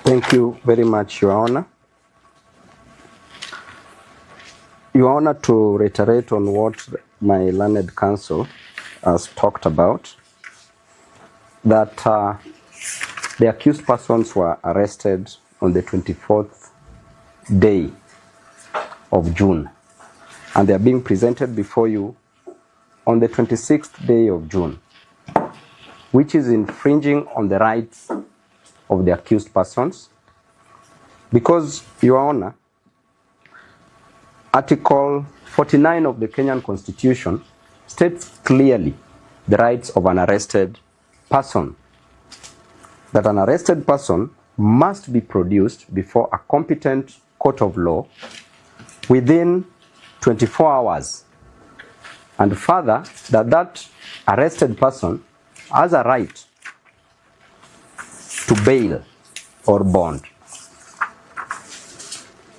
Thank you very much, Your Honor. Your Honor, to reiterate on what my learned counsel has talked about, that the accused persons were arrested on the 24th day of June, and they are being presented before you on the 26th day of June, which is infringing on the rights of the accused persons, because, Your Honor, Article 49 of the Kenyan Constitution states clearly the rights of an arrested person, that an arrested person must be produced before a competent court of law within 24 hours, and further, that arrested person has a right to bail or bond.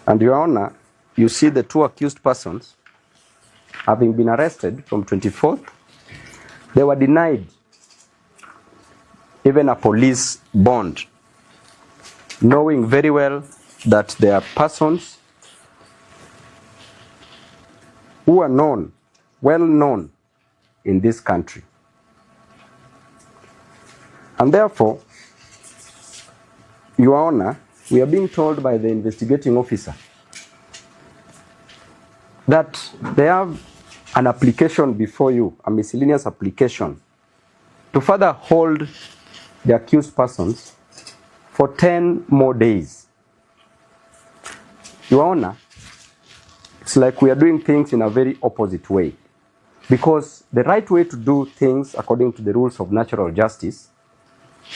And Your Honor, you see the two accused persons having been arrested from 24th, they were denied even a police bond, knowing very well that they are persons who are known, well known in this country. And therefore, Your Honor, we are being told by the investigating officer that they have an application before you, a miscellaneous application, to further hold the accused persons for 10 more days. Your Honor, it's like we are doing things in a very opposite way, because the right way to do things according to the rules of natural justice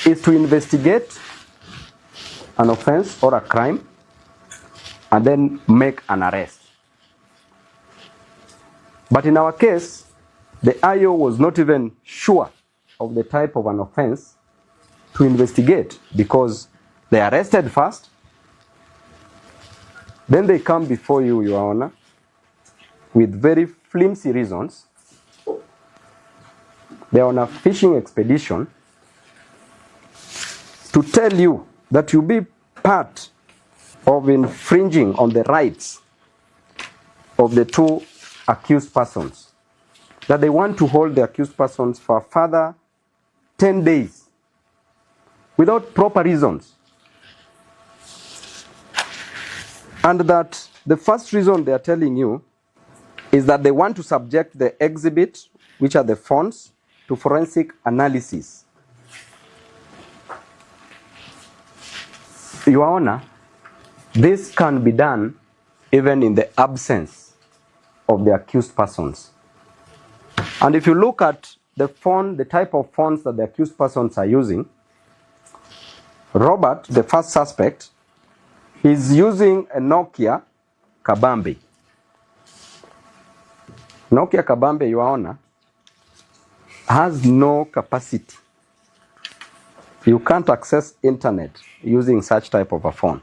is to investigate an offense or a crime and then make an arrest. But in our case, the IO was not even sure of the type of an offense to investigate, because they arrested first, then they come before you, Your Honor, with very flimsy reasons. They are on a fishing expedition to tell you that you be part of infringing on the rights of the two accused persons, that they want to hold the accused persons for a further 10 days without proper reasons. And that the first reason they are telling you is that they want to subject the exhibit, which are the phones, to forensic analysis. Your Honor, this can be done even in the absence of the accused persons. And if you look at the phone, the type of phones that the accused persons are using, Robert, the first suspect, is using a Nokia Kabambe. Nokia Kabambe, Your Honor, has no capacity. You can't access internet using such type of a phone.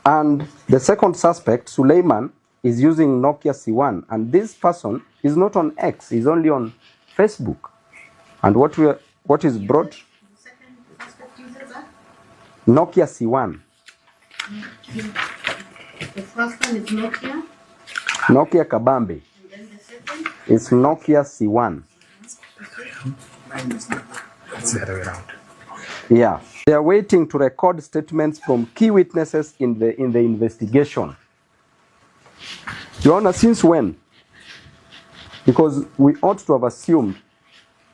And the second suspect, Suleiman, is using Nokia C1, and this person is not on X, he's only on Facebook. And what is brought? The second suspect uses that? Nokia C1. The first one is Nokia? Nokia Kabambe. And then the second? It's Nokia C1. It's the other way around. Yeah. They are waiting to record statements from key witnesses in the investigation. Your Honor, since when? Because we ought to have assumed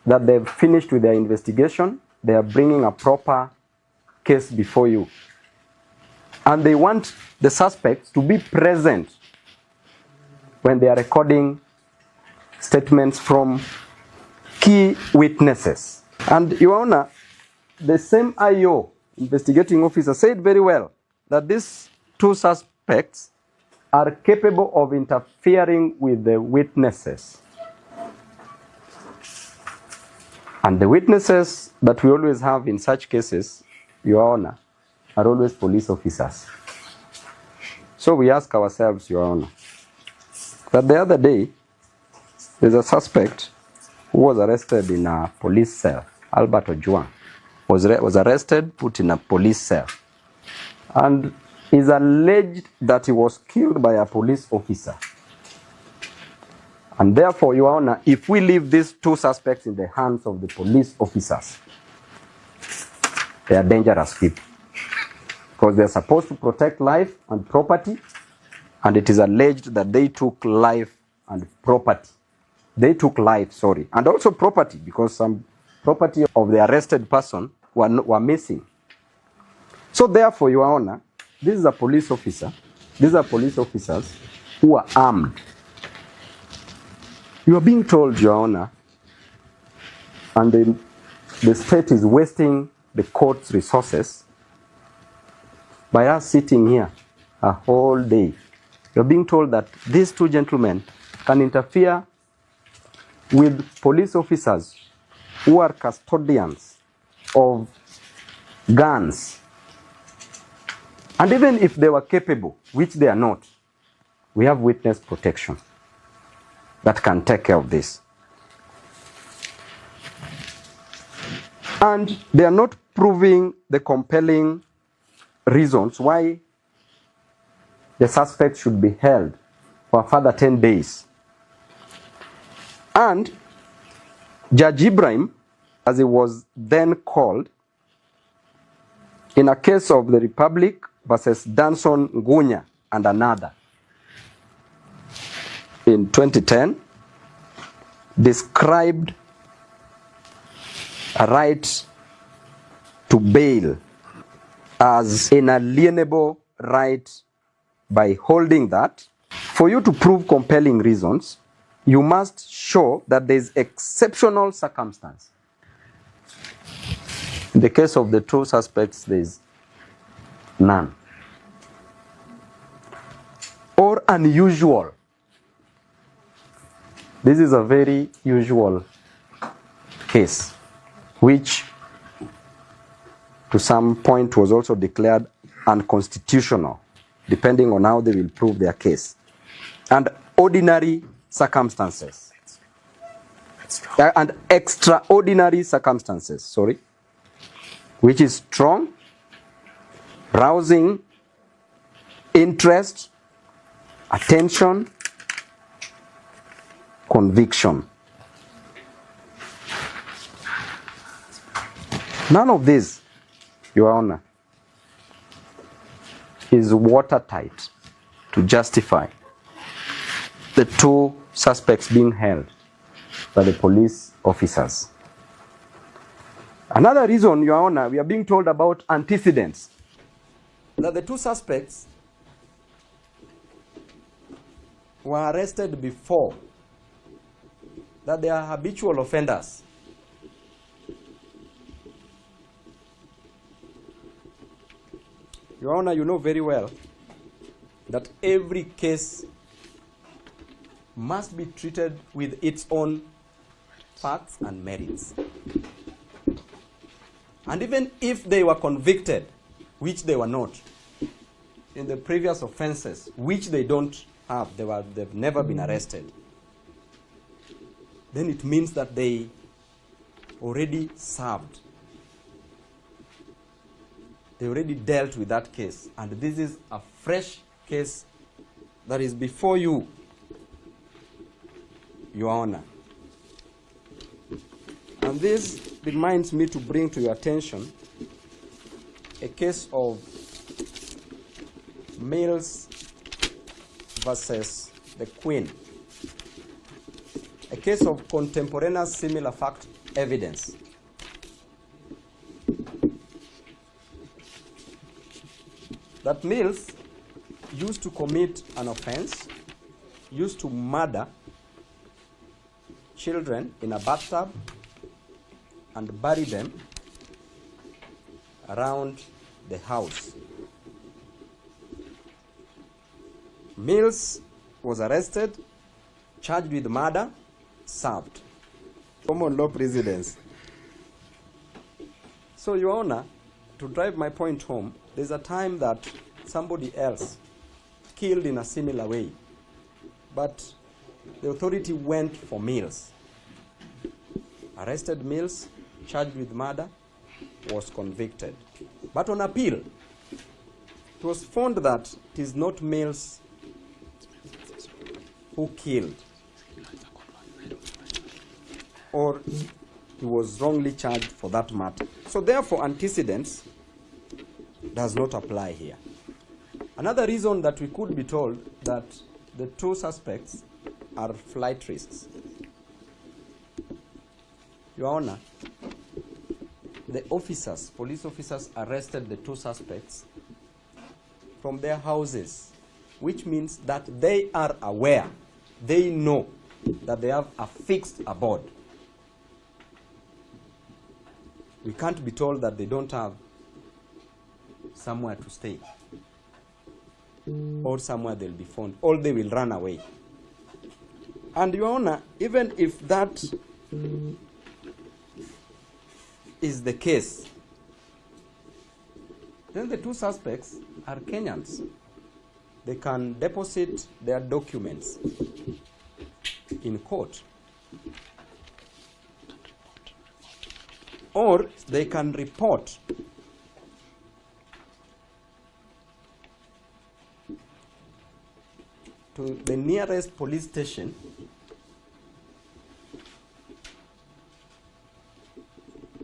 that they've finished with their investigation, they are bringing a proper case before you. And they want the suspects to be present when they are recording statements from key witnesses. And Your Honor, the same IO, investigating officer, said very well that these two suspects are capable of interfering with the witnesses. And the witnesses that we always have in such cases, Your Honor, are always police officers. So we ask ourselves, Your Honor, that the other day, there's a suspect who was arrested in a police cell, Albert Ojwang. was arrested, put in a police cell, and is alleged that he was killed by a police officer. And therefore, Your Honor, if we leave these two suspects in the hands of the police officers, they are dangerous people, because they are supposed to protect life and property, and it is alleged that they took life and property. They took life, sorry, and also property, because some property of the arrested person were missing. So therefore, Your Honor, this is a police officer. These are police officers who are armed. You are being told, Your Honor, and the state is wasting the court's resources by us sitting here a whole day. You are being told that these two gentlemen can interfere with police officers who are custodians of guns. And even if they were capable, which they are not, we have witness protection that can take care of this. And they are not proving the compelling reasons why the suspect should be held for a further 10 days. And Judge Ibrahim, as he was then called, in a case of the Republic versus Danson Ngunya and another, in 2010, described a right to bail as an inalienable right by holding that for you to prove compelling reasons, you must show that there is exceptional circumstance. In the case of the two suspects, there is none. Or unusual. This is a very usual case, which to some point was also declared unconstitutional, depending on how they will prove their case. And ordinary circumstances. And extraordinary circumstances, sorry, which is strong, rousing interest, attention, conviction. None of this, Your Honor, is watertight to justify the two suspects being held by the police officers. Another reason, Your Honor, we are being told about antecedents. That the two suspects were arrested before, that they are habitual offenders. Your Honor, you know very well that every case must be treated with its own facts and merits. And even if they were convicted, which they were not, in the previous offenses, which they don't have, they've never been arrested, then it means that they already served. They already dealt with that case. And this is a fresh case that is before you, Your Honor. And this reminds me to bring to your attention a case of Mills versus the Queen. A case of contemporaneous similar fact evidence. That Mills used to commit an offense, used to murder children in a bathtub and bury them around the house. Mills was arrested, charged with murder, served. Common law precedents. So, Your Honor, to drive my point home, there's a time that somebody else killed in a similar way, but the authority went for Mills, arrested Mills, charged with murder, was convicted. But on appeal, it was found that it is not males who killed, or he was wrongly charged for that matter. So therefore, antecedents does not apply here. Another reason that we could be told that the two suspects are flight risks. Your Honor, the officers, police officers, arrested the two suspects from their houses, which means that they are aware, they know that they have a fixed abode. We can't be told that they don't have somewhere to stay or somewhere they'll be found, or they will run away. And Your Honor, even if that is the case, then the two suspects are Kenyans. They can deposit their documents in court, or they can report to the nearest police station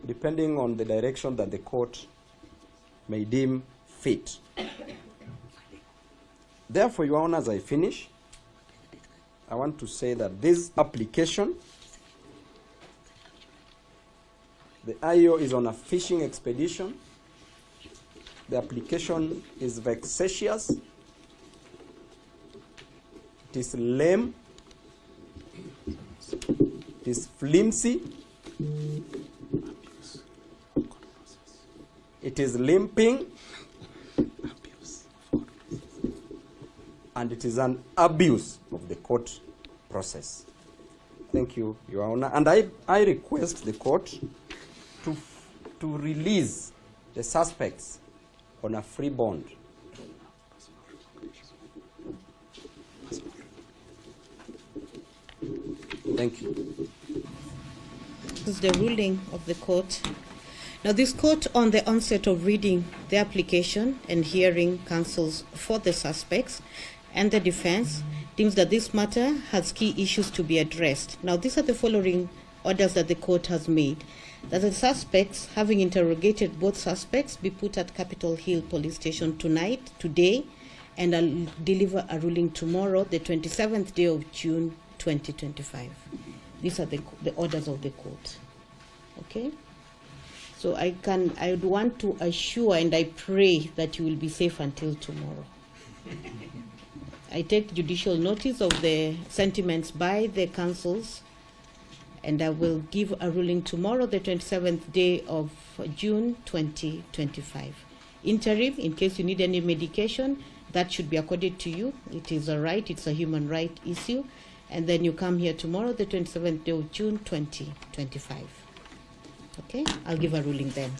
depending on the direction that the court may deem fit. Therefore, Your Honor, as I finish, I want to say that this application, the IO is on a fishing expedition. The application is vexatious. It is lame. It is flimsy. It is limping. And it is an abuse of the court process. Thank you, Your Honor. And I request the court to release the suspects on a free bond. Thank you. This is the ruling of the court. Now, this court, on the onset of reading the application and hearing counsels for the suspects and the defense, deems that this matter has key issues to be addressed. Now, these are the following orders that the court has made. That the suspects, having interrogated both suspects, be put at Capitol Hill Police Station today, and I'll deliver a ruling tomorrow, the 27th day of June, 2025. These are the orders of the court. Okay? So I would want to assure and I pray that you will be safe until tomorrow. I take judicial notice of the sentiments by the counsels, and I will give a ruling tomorrow, the 27th day of June 2025. Interim, in case you need any medication, that should be accorded to you. It is a right, it's a human right issue. And then you come here tomorrow, the 27th day of June 2025. Okay, I'll give a ruling then.